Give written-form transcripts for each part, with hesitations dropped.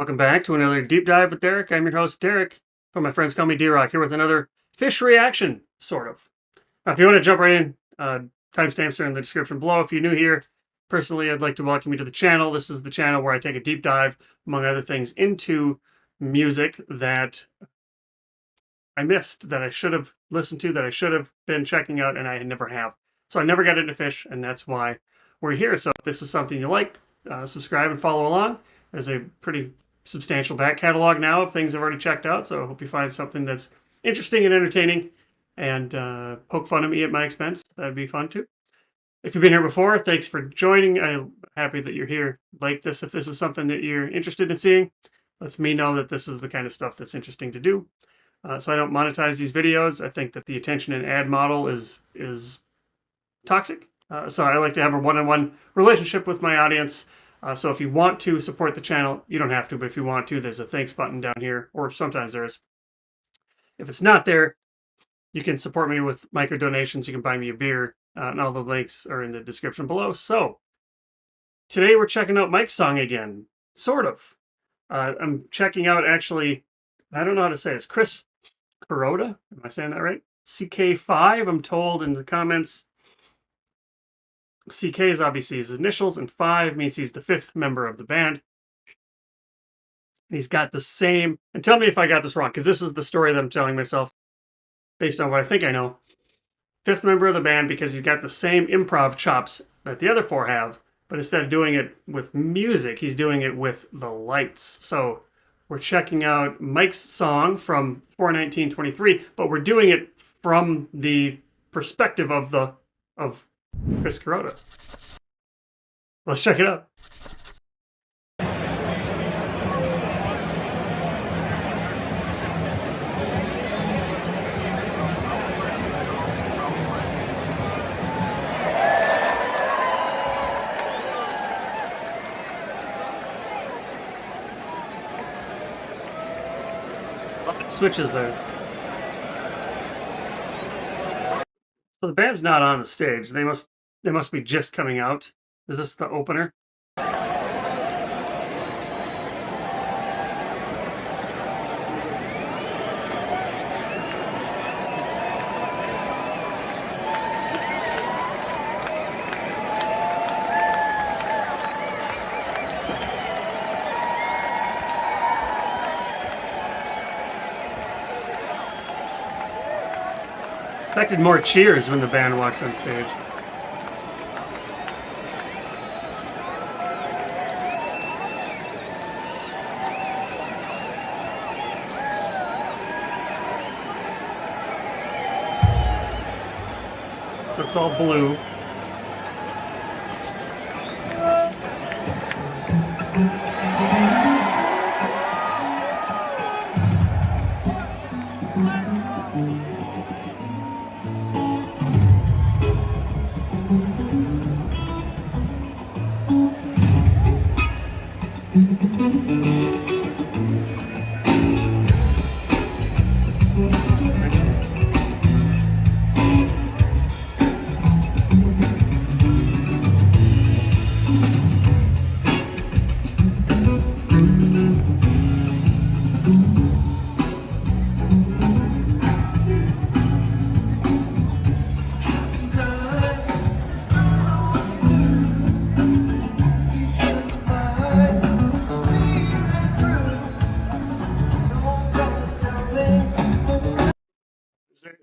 Welcome back to another Deep Dive with Derek. I'm your host, Derek, but my friends call me D-Rock, here with another Phish reaction, sort of. Now, if you want to jump right in, timestamps are in the description below. If you're new here, personally, I'd like to welcome you to the channel. This is the channel where I take a deep dive, among other things, into music that I missed, that I should have listened to, that I should have been checking out, and I never have. So I never got into Phish, and that's why we're here. So if this is something you like, subscribe and follow along. There's a pretty substantial back catalog now of things I've already checked out, so I hope you find something that's interesting and entertaining, and poke fun at me at my expense. That'd be fun too. If you've been here before, thanks for joining. I'm happy that you're here. Like this, if this is something that you're interested in seeing, lets me know that this is the kind of stuff that's interesting to do. So I don't monetize these videos. I think that the attention and ad model is toxic. So I like to have a one-on-one relationship with my audience. So if you want to support the channel, you don't have to, but if you want to, there's a thanks button down here, or sometimes there is. If it's not there, you can support me with micro donations. You can buy me a beer, and all the links are in the description below. So today we're checking out Mike's song again, sort of. I'm checking out, actually, I don't know how to say it. It's Chris Kuroda. Am I saying that right? CK5, I'm told in the comments. CK is obviously his initials, and 5 means he's the 5th member of the band. And he's got the same, and tell me if I got this wrong, because this is the story that I'm telling myself based on what I think I know. 5th member of the band because he's got the same improv chops that the other 4 have, but instead of doing it with music, he's doing it with the lights. So we're checking out Mike's song from 4/19/23, but we're doing it from the perspective of Chris Kuroda. Let's check it out. Switches there. So the band's not on the stage. They must be just coming out. Is this the opener? Expected more cheers when the band walks on stage. So it's all blue.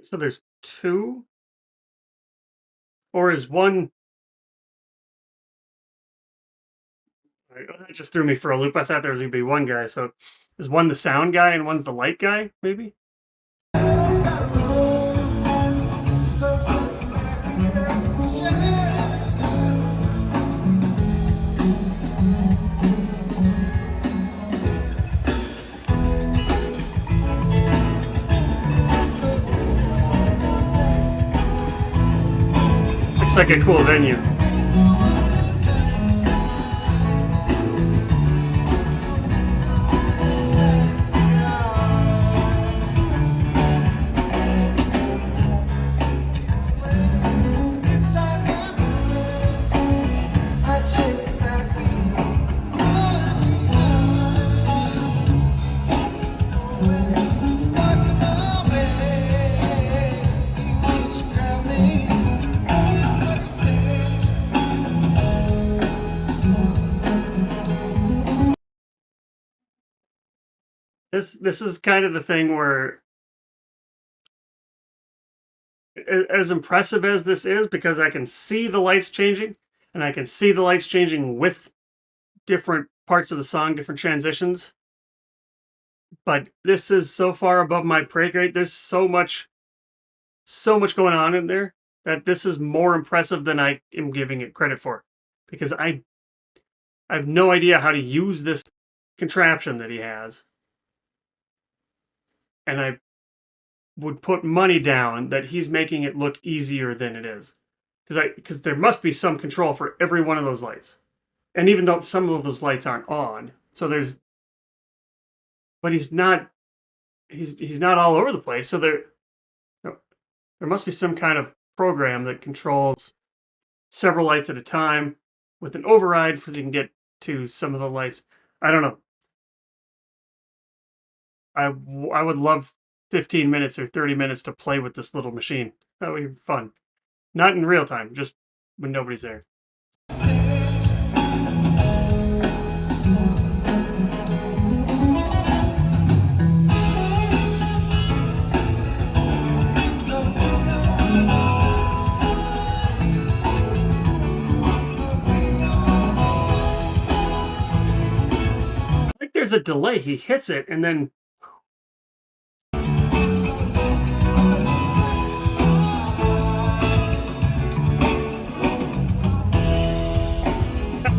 So there's 2? Or is one... That just threw me for a loop. I thought there was going to be one guy. So is one the sound guy and one's the light guy, maybe? Looks like a cool venue. this is kind of the thing where, as impressive as this is, because I can see the lights changing, and I can see the lights changing with different parts of the song, different transitions. But this is so far above my pay grade. There's so much going on in there that this is more impressive than I am giving it credit for, because I have no idea how to use this contraption that he has, and I would put money down that he's making it look easier than it is, because there must be some control for every one of those lights, and even though some of those lights aren't on, so but he's not all over the place, so there must be some kind of program that controls several lights at a time with an override so you can get to some of the lights. I don't know. I would love 15 minutes or 30 minutes to play with this little machine. That would be fun. Not in real time, just when nobody's there. Like there's a delay. He hits it and then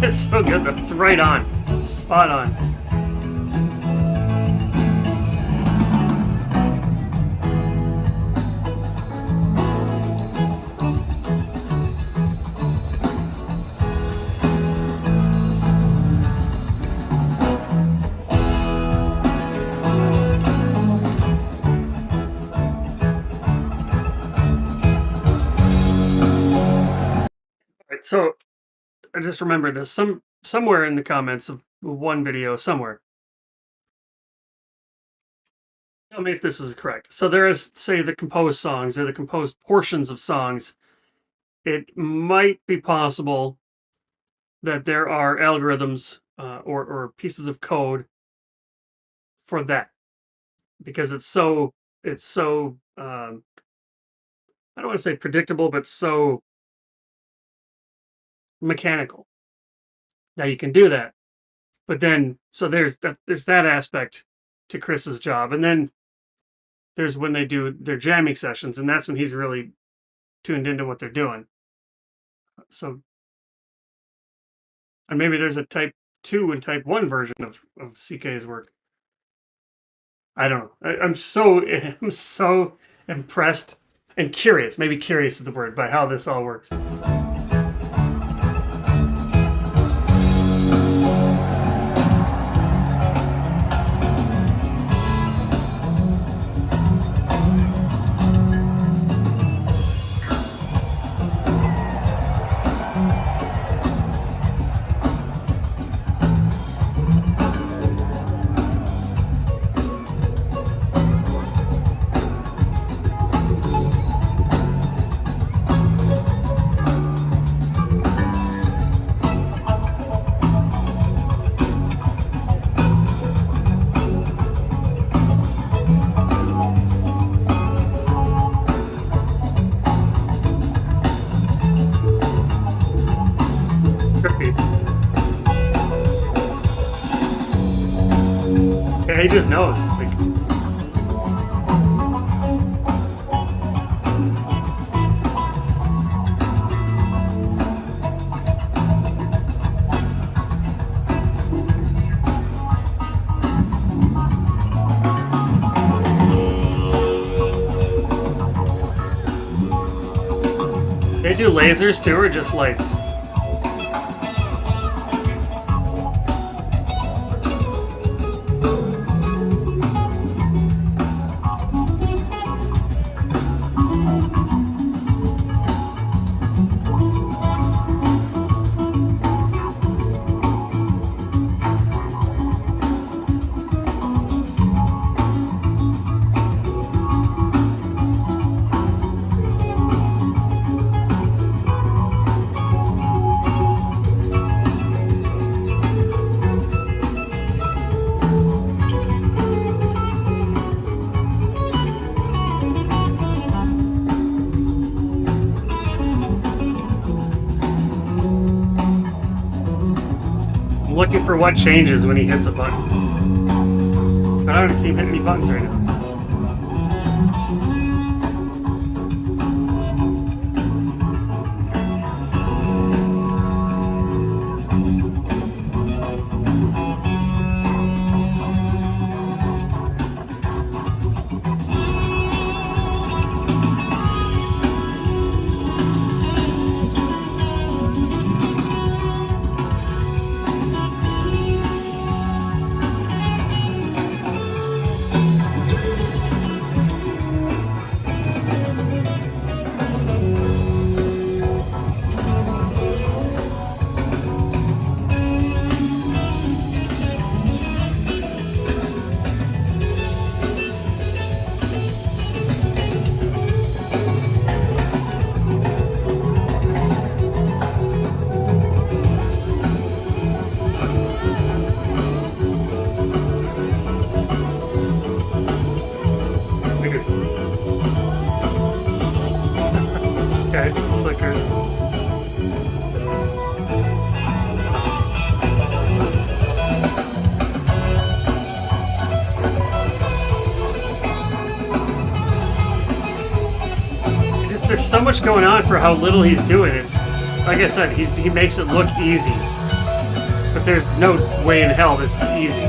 it's so good though. It's right on. Spot on. So I just remembered this somewhere in the comments of one video somewhere. Tell me if this is correct. So there is, say, the composed songs or the composed portions of songs. It might be possible that there are algorithms or pieces of code for that, because it's so I don't want to say predictable, but so mechanical that you can do that. But then, so there's that aspect to Chris's job, and then there's when they do their jamming sessions, and that's when he's really tuned into what they're doing. So, and maybe there's a type 2 and type 1 version of CK's work. I don't know. I'm so impressed and curious. Maybe curious is the word, by how this all works. Yeah, he just knows. Like, they do lasers too, or just lights? looking for what changes when he hits a button. But I don't see him hit any buttons right now. Weird. Okay, flickers. There's so much going on for how little he's doing. It's like I said, he makes it look easy, but there's no way in hell this is easy.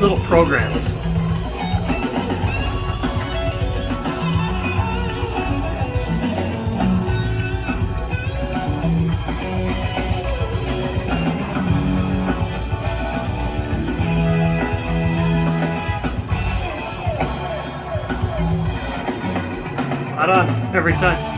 Little programs. Spot on every time.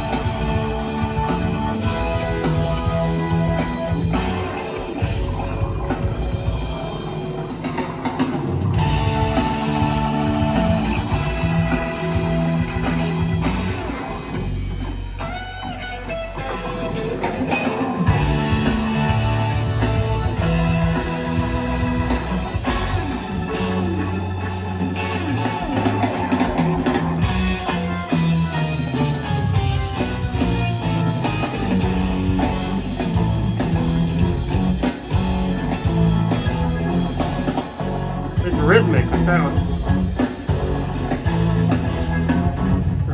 Rhythmic with that one.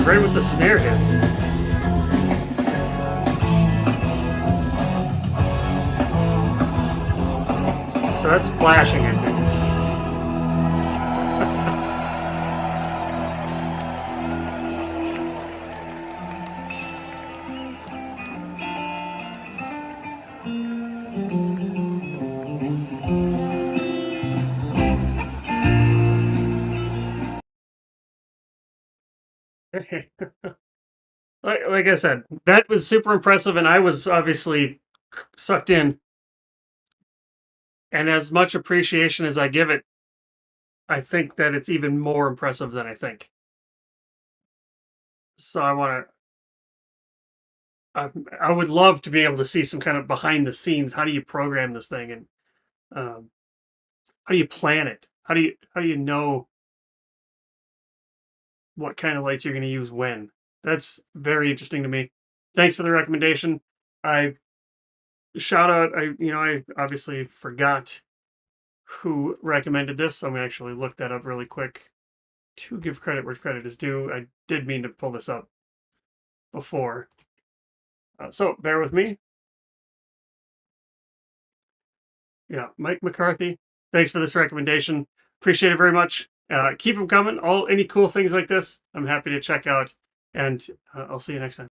Right with the snare hits. So that's flashing, I think. Like I said, that was super impressive, and I was obviously sucked in. And as much appreciation as I give it, I think that it's even more impressive than I think. So I would love to be able to see some kind of behind the scenes. How do you program this thing, and um, how do you plan it? How do you know what kind of lights you're going to use when? That's very interesting to me. Thanks for the recommendation. I shout out. I obviously forgot who recommended this. So I'm going to actually look that up really quick to give credit where credit is due. I did mean to pull this up before. So bear with me. Yeah, Mike McCarthy. Thanks for this recommendation. Appreciate it very much. Keep them coming. Any cool things like this, I'm happy to check out. And I'll see you next time.